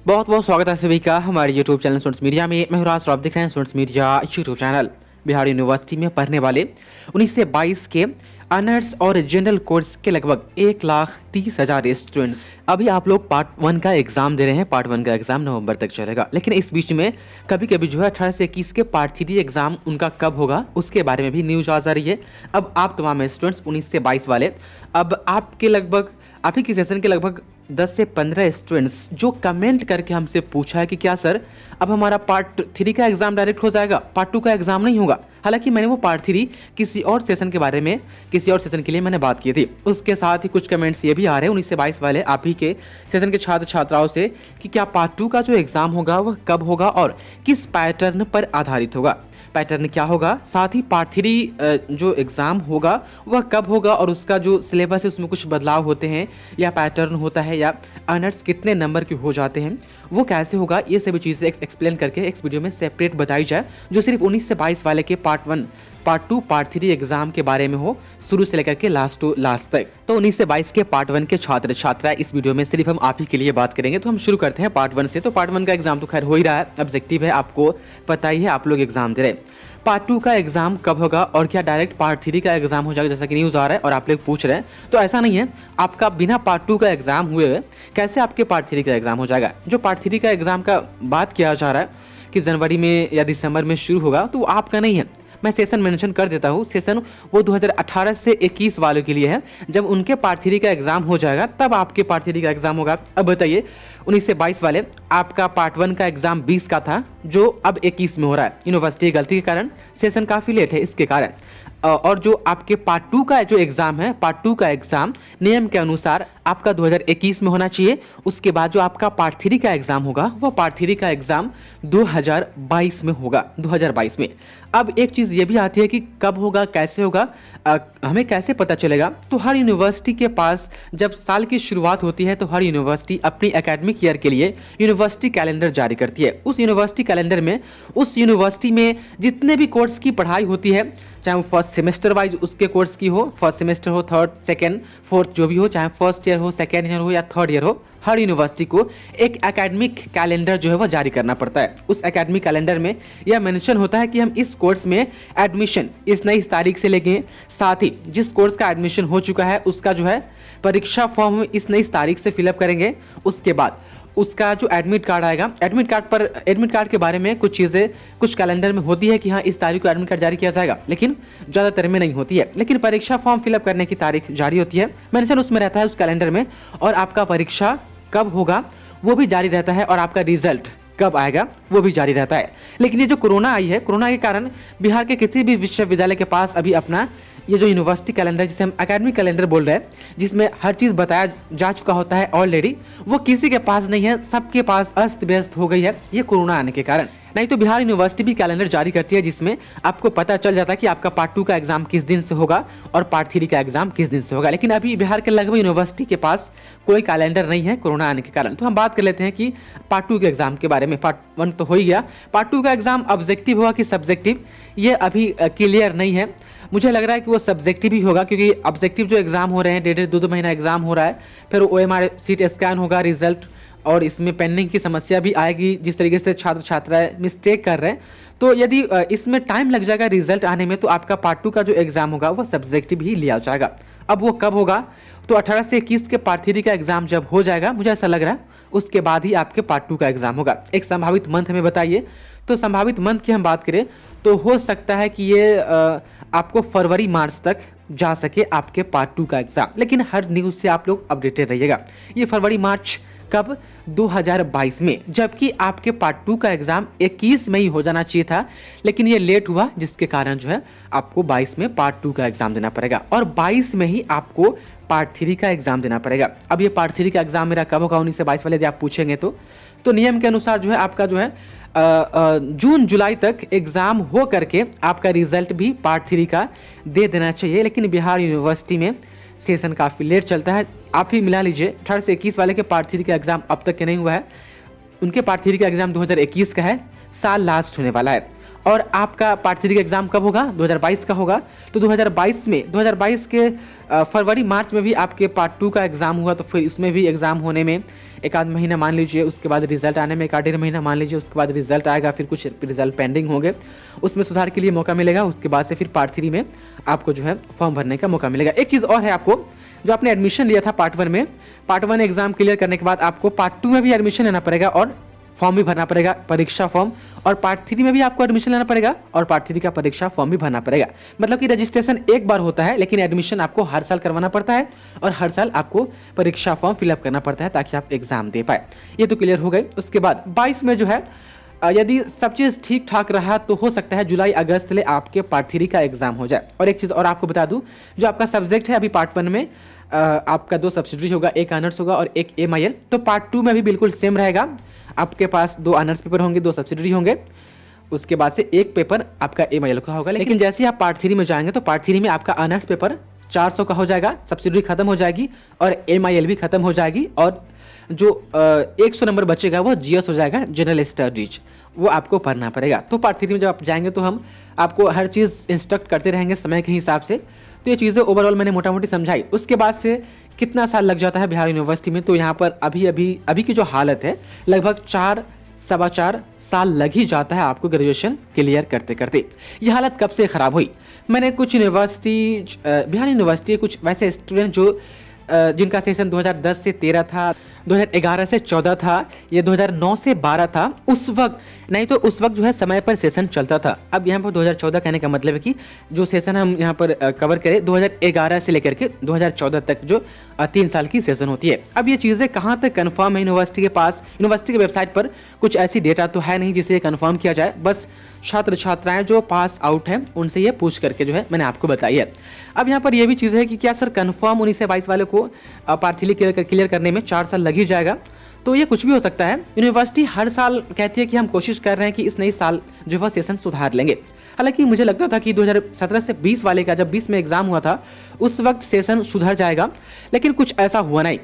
बहुत बहुत स्वागत है सभी का हमारे यूट्यूब चैनल स्टूडेंट्स मीडिया में। मैं हूं राज और आप देख रहे हैं students media YouTube channel. Bihar university में पढ़ने वाले 19 से 22 के ऑनर्स और जनरल कोर्स के लगभग 1,30,000 स्टूडेंट्स अभी आप लोग पार्ट 1 का एग्जाम दे रहे हैं। पार्ट 1 का एग्जाम नवंबर तक चलेगा, लेकिन इस बीच में कभी कभी जो है 18 से 21 के पार्ट 3 एग्जाम उनका कब होगा उसके बारे में भी न्यूज आ जा रही है। अब आप तमाम स्टूडेंट्स 19 से 22 वाले, अब आपके लगभग आप ही की सेशन के लगभग 10 से 15 स्टूडेंट्स जो कमेंट करके हमसे पूछा है कि क्या सर अब हमारा पार्ट 3 का एग्जाम डायरेक्ट हो जाएगा, पार्ट 2 का एग्जाम नहीं होगा। हालांकि मैंने वो पार्ट 3 किसी और सेशन के बारे में किसी और सेशन के लिए मैंने बात की थी। उसके साथ ही कुछ कमेंट्स ये भी आ रहे हैं 19 से 22 वाले आप ही के सेशन के छात्र छात्राओं से कि क्या पार्ट 2 का जो एग्जाम होगा वह कब होगा और किस पैटर्न पर आधारित होगा, पैटर्न क्या होगा, साथ ही पार्ट 3 जो एग्ज़ाम होगा वह कब होगा और उसका जो सिलेबस है उसमें कुछ बदलाव होते हैं या पैटर्न होता है या ऑनर्स कितने नंबर के हो जाते हैं वो कैसे होगा, ये सभी चीज़ें एक्सप्लेन करके एक वीडियो में सेपरेट बताई जाए जो सिर्फ 19 से 22 वाले के पार्ट 1, पार्ट 2, पार्ट 3 एग्जाम के बारे में हो शुरू से लेकर के लास्ट टू लास्ट तक। तो 19 से 22 के पार्ट 1 के छात्र छात्राएं इस वीडियो में सिर्फ हम आप ही के लिए बात करेंगे। तो हम शुरू करते हैं पार्ट 1 से। तो पार्ट 1 का एग्जाम तो खैर हो ही रहा है, ऑब्जेक्टिव है, आपको पता ही है, आप लोग एग्जाम दे रहे हैं। पार्ट 2 का एग्जाम कब होगा और क्या डायरेक्ट पार्ट 3 का एग्जाम हो जाएगा जैसा कि न्यूज़ आ रहा है और आप लोग पूछ रहे हैं, तो ऐसा नहीं है। आपका बिना पार्ट 2 का एग्जाम हुए कैसे आपके पार्ट 3 का एग्जाम हो जाएगा। जो पार्ट 3 का एग्जाम का बात किया जा रहा है कि जनवरी में या दिसंबर में शुरू होगा, तो वो आपका नहीं है। मैं सेशन मेंशन कर देता हूँ, सेशन वो 2018 से 21 वालों के लिए है। जब उनके पार्ट 3 का एग्जाम हो जाएगा तब आपके पार्ट 3 का एग्जाम होगा। अब बताइए 19 से 22 वाले, आपका पार्ट 1 का एग्जाम 20 का था जो अब 21 में हो रहा है। यूनिवर्सिटी की गलती के कारण सेशन काफ़ी लेट है इसके कारण। और जो आपके पार्ट 2 का जो एग्जाम है, पार्ट 2 का एग्जाम नियम के अनुसार आपका 2021 में होना चाहिए। उसके बाद जो आपका पार्ट 3 का एग्जाम होगा वो पार्ट 3 का एग्जाम 2022 में होगा, 2022 में। अब एक चीज़ ये भी आती है कि कब होगा, कैसे होगा, हमें कैसे पता चलेगा। तो हर यूनिवर्सिटी के पास जब साल की शुरुआत होती है तो हर यूनिवर्सिटी अपनी एकेडमिक ईयर के लिए यूनिवर्सिटी कैलेंडर जारी करती है। उस यूनिवर्सिटी कैलेंडर में उस यूनिवर्सिटी में जितने भी कोर्स की पढ़ाई होती है, चाहे वो फर्स्ट सेमेस्टर वाइज उसके कोर्स की हो, फर्स्ट सेमेस्टर हो, थर्ड, सेकेंड, फोर्थ जो भी हो, चाहे फर्स्ट ईयर हो, सेकेंड ईयर हो या थर्ड ईयर हो, हर यूनिवर्सिटी को एक एकेडमिक कैलेंडर जो है वो जारी करना पड़ता है। उस एकेडमिक कैलेंडर में यह मेंशन होता है कि हम इस कोर्स में एडमिशन इस नई तारीख से लेंगे, साथ ही जिस कोर्स का एडमिशन हो चुका है उसका जो है परीक्षा फॉर्म इस नई तारीख से फिलअप करेंगे। उसके बाद उसका जो एडमिट कार्ड आएगा, एडमिट कार्ड के बारे में कुछ चीज़ें कुछ कैलेंडर में होती है कि हाँ इस तारीख को एडमिट कार्ड जारी किया जाएगा, लेकिन ज़्यादातर में नहीं होती है। लेकिन परीक्षा फॉर्म फिलअप करने की तारीख जारी होती है, मेंशन उसमें रहता है उस कैलेंडर में, और आपका परीक्षा कब होगा वो भी जारी रहता है और आपका रिजल्ट कब आएगा वो भी जारी रहता है। लेकिन ये जो कोरोना आई है, कोरोना के कारण बिहार के किसी भी विश्वविद्यालय के पास अभी अपना ये जो यूनिवर्सिटी कैलेंडर जिसे हम एकेडमिक कैलेंडर बोल रहे हैं, जिसमें हर चीज़ बताया जा चुका होता है ऑलरेडी, वो किसी के पास नहीं है, सबके पास अस्त व्यस्त हो गई है ये कोरोना आने के कारण। नहीं तो बिहार यूनिवर्सिटी भी कैलेंडर जारी करती है जिसमें आपको पता चल जाता है कि आपका पार्ट 2 का एग्जाम किस दिन से होगा और पार्ट 3 का एग्जाम किस दिन से होगा। लेकिन अभी बिहार के लगभग यूनिवर्सिटी के पास कोई कैलेंडर नहीं है कोरोना आने के कारण। तो हम बात कर लेते हैं कि पार्ट 2 के एग्जाम के बारे में। पार्ट 1 तो हो ही गया, पार्ट 2 का एग्जाम ऑब्जेक्टिव होगा कि सब्जेक्टिव ये अभी क्लियर नहीं है। मुझे लग रहा है कि वो सब्जेक्टिव ही होगा, क्योंकि ऑब्जेक्टिव जो एग्जाम हो रहे हैं 1.5-2 महीना एग्जाम हो रहा है, फिर OMR सीट स्कैन होगा, रिजल्ट, और इसमें पेंडिंग की समस्या भी आएगी जिस तरीके से छात्र छात्राएं मिस्टेक कर रहे हैं। तो यदि इसमें टाइम लग जाएगा रिजल्ट आने में तो आपका पार्ट 2 का जो एग्जाम होगा वो सब्जेक्टिव ही लिया जाएगा। अब वो कब होगा, तो 18 से 21 के पार्ट 3 का एग्जाम जब हो जाएगा, मुझे ऐसा लग रहा है उसके बाद ही आपके पार्ट 2 का एग्जाम होगा। एक संभावित मंथ हमें बताइए, तो संभावित मंथ की हम बात करें तो हो सकता है कि ये आपको फरवरी मार्च तक जा सके आपके पार्ट 2 का एग्जाम। लेकिन हर न्यूज़ से आप लोग अपडेटेड रहिएगा। ये फरवरी मार्च कब, 2022 में, जबकि आपके पार्ट 2 का एग्जाम 21 में ही हो जाना चाहिए था, लेकिन ये लेट हुआ जिसके कारण जो है आपको 22 में पार्ट 2 का एग्जाम देना पड़ेगा और 22 में ही आपको पार्ट 3 का एग्जाम देना पड़ेगा। अब ये पार्ट 3 का एग्जाम मेरा कब होगा 19 से 22 वाले यदि आप पूछेंगे तो नियम के अनुसार जो है आपका जो है जून जुलाई तक एग्जाम हो करके आपका रिजल्ट भी पार्ट 3 का दे देना चाहिए। लेकिन बिहार यूनिवर्सिटी में सेशन काफ़ी लेट चलता है। आप ही मिला लीजिए 18 से 21 वाले के पार्ट 3 का एग्जाम अब तक के नहीं हुआ है, उनके पार्ट 3 का एग्जाम 2021 का है, साल लास्ट होने वाला है। और आपका पार्ट 3 का एग्जाम कब होगा, 2022 का होगा। तो 2022 के फरवरी मार्च में भी आपके पार्ट 2 का एग्जाम हुआ, तो फिर इसमें भी एग्जाम होने में एक आध महीना मान लीजिए, उसके बाद रिजल्ट आने में एक आध डेढ़ महीना मान लीजिए, उसके बाद रिजल्ट आएगा, फिर कुछ रिजल्ट पेंडिंग होंगे, उसमें सुधार के लिए मौका मिलेगा। उसके बाद से फिर पार्ट 3 में आपको जो है फॉर्म भरने का मौका मिलेगा। एक चीज़ और है, आपको जो आपने एडमिशन लिया था पार्ट 1 में, पार्ट 1 एग्जाम क्लियर करने के बाद आपको पार्ट 2 में भी एडमिशन लेना पड़ेगा और फॉर्म भी भरना पड़ेगा, परीक्षा फॉर्म, और पार्ट 3 में भी आपको एडमिशन लेना पड़ेगा और पार्ट 3 का परीक्षा फॉर्म भी भरना पड़ेगा। मतलब कि रजिस्ट्रेशन एक बार होता है, लेकिन एडमिशन आपको हर साल करवाना पड़ता है और हर साल आपको परीक्षा फॉर्म फिलअप करना पड़ता है ताकि आप एग्जाम दे पाए। ये तो क्लियर हो गई। उसके बाद 22 में जो है यदि सब चीज़ ठीक ठाक रहा तो हो सकता है जुलाई अगस्त ले आपके पार्ट 3 का एग्जाम हो जाए। और एक चीज़ और आपको बता दूं, जो आपका सब्जेक्ट है अभी पार्ट 1 में आपका 2 सब्सिडरी होगा, एक ऑनर्स होगा और एक MIL। तो पार्ट 2 में भी बिल्कुल सेम रहेगा, आपके पास 2 ऑनर्स पेपर होंगे, 2 सब्सिडरी होंगे, उसके बाद से एक पेपर आपका MIL का होगा। लेकिन जैसे ही आप पार्ट 3 में जाएंगे तो पार्ट 3 में आपका ऑनर्स पेपर 400 का हो जाएगा, सब्सिडरी खत्म हो जाएगी और MIL भी खत्म हो जाएगी, और जो 100 नंबर बचेगा वो GS हो जाएगा, जनरल स्टडीज, वो आपको पढ़ना पड़ेगा। तो पार्ट 3 में जब आप जाएंगे तो हम आपको हर चीज़ इंस्ट्रक्ट करते रहेंगे समय के हिसाब से। तो ये चीज़ें ओवरऑल मैंने मोटा मोटी समझाई। उसके बाद से कितना साल लग जाता है बिहार यूनिवर्सिटी में, तो यहाँ पर अभी की जो हालत है लगभग 4-4.25 साल लग ही जाता है आपको ग्रेजुएशन क्लियर करते करते। ये हालत कब से ख़राब हुई? मैंने कुछ यूनिवर्सिटी, बिहार यूनिवर्सिटी के कुछ वैसे स्टूडेंट जो जिनका सेशन 2010 से 13 था, 2011 से 14 था, ये 2009 से 12 था, उस वक्त नहीं तो उस वक्त जो है समय पर सेशन चलता था। अब यहाँ पर 2014 कहने का मतलब है कि जो सेशन हम यहाँ पर कवर करें 2011 से लेकर के 2014 तक जो 3 साल की सेशन होती है। अब ये चीज़ें कहाँ तक कन्फर्म है यूनिवर्सिटी के पास? यूनिवर्सिटी की वेबसाइट पर कुछ ऐसी डेटा तो है नहीं जिसे कन्फर्म किया जाए, बस छात्र छात्राएं जो पास आउट हैं उनसे ये पूछ करके जो है मैंने आपको बताई है। अब यहाँ पर ये भी चीज़ है कि क्या सर कन्फर्म 19 से 22 वाले को पार्ट 3 क्लियर करने में 4 साल लग ही जाएगा? तो ये कुछ भी हो सकता है। यूनिवर्सिटी हर साल कहती है कि हम कोशिश कर रहे हैं कि इस नई साल जो है सेशन सुधार लेंगे। हालांकि मुझे लगता था कि 2017 से 20 वाले का जब 20 में एग्जाम हुआ था उस वक्त सेशन सुधर जाएगा, लेकिन कुछ ऐसा हुआ नहीं।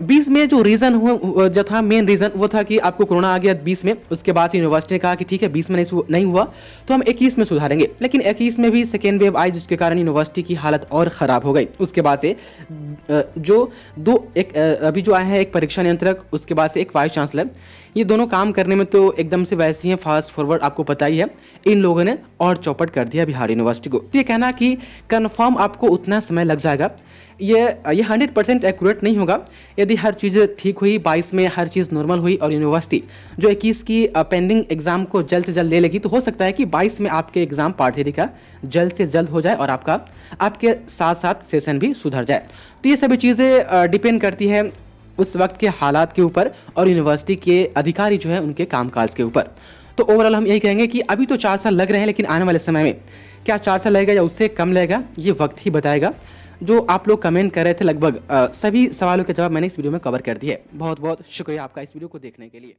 20 में जो रीज़न हुआ जो था, मेन रीज़न वो था कि आपको कोरोना आ गया 20 में। उसके बाद यूनिवर्सिटी ने कहा कि ठीक है 20 में नहीं हुआ तो हम 21 में सुधारेंगे, लेकिन 21 में भी सेकेंड वेव आई जिसके कारण यूनिवर्सिटी की हालत और ख़राब हो गई। उसके बाद से अभी जो आए हैं एक परीक्षा नियंत्रक, उसके बाद से एक वाइस चांसलर, ये दोनों काम करने में तो एकदम से वैसे ही फास्ट फॉरवर्ड, आपको पता ही है। इन लोगों ने और चौपट कर दिया बिहार यूनिवर्सिटी को। तो ये कहना कि कन्फर्म आपको उतना समय लग जाएगा, ये 100% एक्यूरेट नहीं होगा। यदि हर चीज़ ठीक हुई, 22 में हर चीज़ नॉर्मल हुई और यूनिवर्सिटी जो 21 की पेंडिंग एग्जाम को जल्द से जल्द ले लेगी, तो हो सकता है कि 22 में आपके एग्जाम पार्ट 3 का जल्द से जल्द हो जाए और आपके साथ साथ सेशन भी सुधर जाए। तो ये सभी चीज़ें डिपेंड करती है उस वक्त के हालात के ऊपर और यूनिवर्सिटी के अधिकारी जो है उनके कामकाज के ऊपर। तो ओवरऑल हम यही कहेंगे कि अभी तो 4 साल लग रहे हैं, लेकिन आने वाले समय में क्या 4 साल लगेगा या उससे कम लगेगा, ये वक्त ही बताएगा। जो आप लोग कमेंट कर रहे थे लगभग सभी सवालों के जवाब मैंने इस वीडियो में कवर कर दिए। बहुत बहुत शुक्रिया आपका इस वीडियो को देखने के लिए।